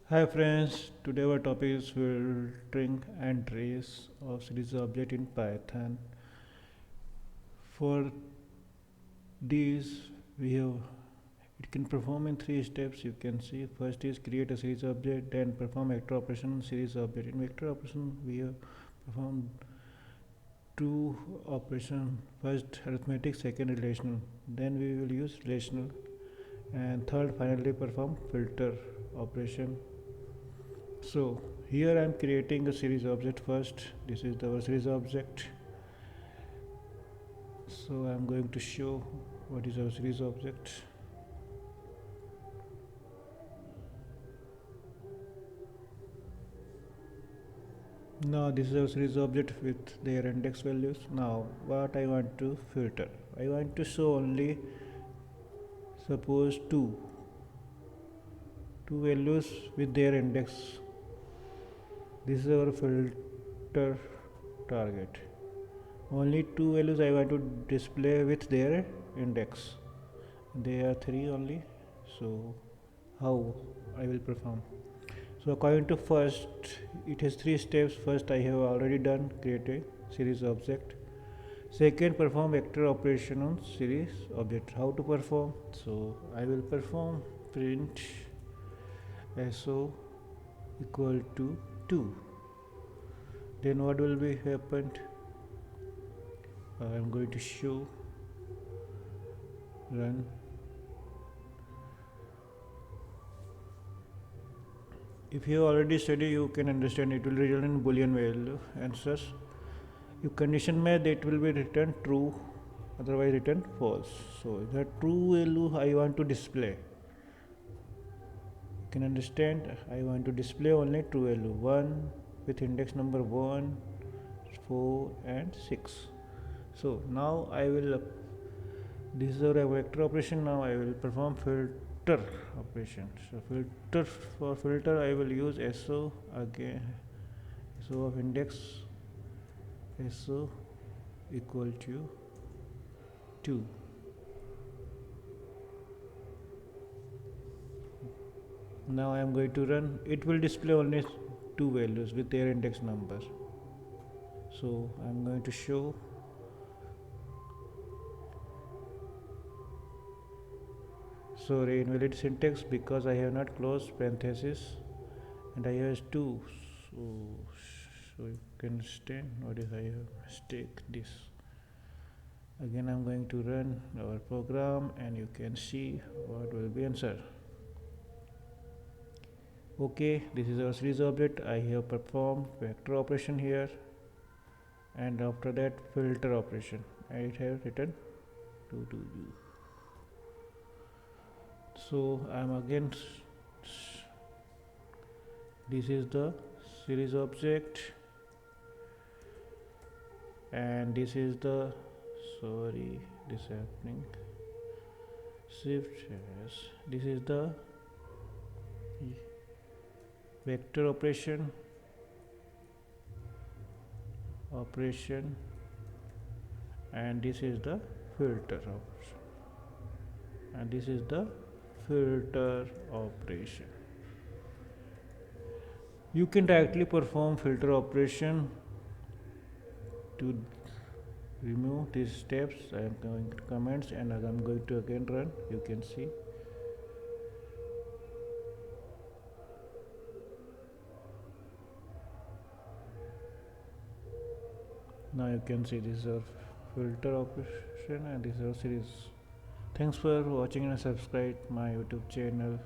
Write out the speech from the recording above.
Hi friends, today our topic is filtering and trace of series object in Python. For these we have it can perform in three steps. You can see first is create a series object, then perform vector operation on series object. In vector operation we have performed two operation, first arithmetic, second relational, then we will use relational, and third finally perform filter operation. So here I am creating a series object first. This is our series object. So I am going to show what is our series object. Now this is our series object with their index values. Now what I want to filter. I want to show only suppose two values with their index. This is our filter target. Only two values I want to display with their index. There are three only. So how I will perform? So according to first, it has three steps. First, I have already done create a series object. Second, perform vector operation on series object. How to perform? So I will perform print so equal to 2. Then what will be happened? I am going to show run. If you already study, you can understand it will result in boolean value answers. If condition met, it will be returned true, otherwise return false. So the true value I want to display. You can understand. I want to display only true value 1 with index number 1, 4, and 6. So now I will. This is our vector operation. Now I will perform filter operation. So filter for filter I will use so again. So of index so equal to 2. Now I am going to run. It will display only two values with their index number. So I am going to show. Sorry, invalid syntax because I have not closed parenthesis and I have 2. So you can understand what is I have mistake this. Again I am going to run our program and you can see what will be answer. Okay, this is our series object. I have performed vector operation here and after that filter operation and it have written to you. So I am again this is the series object and this is the sorry this is happening shift yes this is the vector operation and this is the filter operation and this is the filter operation. You can directly perform filter operation to remove these steps. I am going to comments and I am going to again run. You can see. Now you can see this is our filter operation and this is our series. Thanks for watching and subscribe my YouTube channel.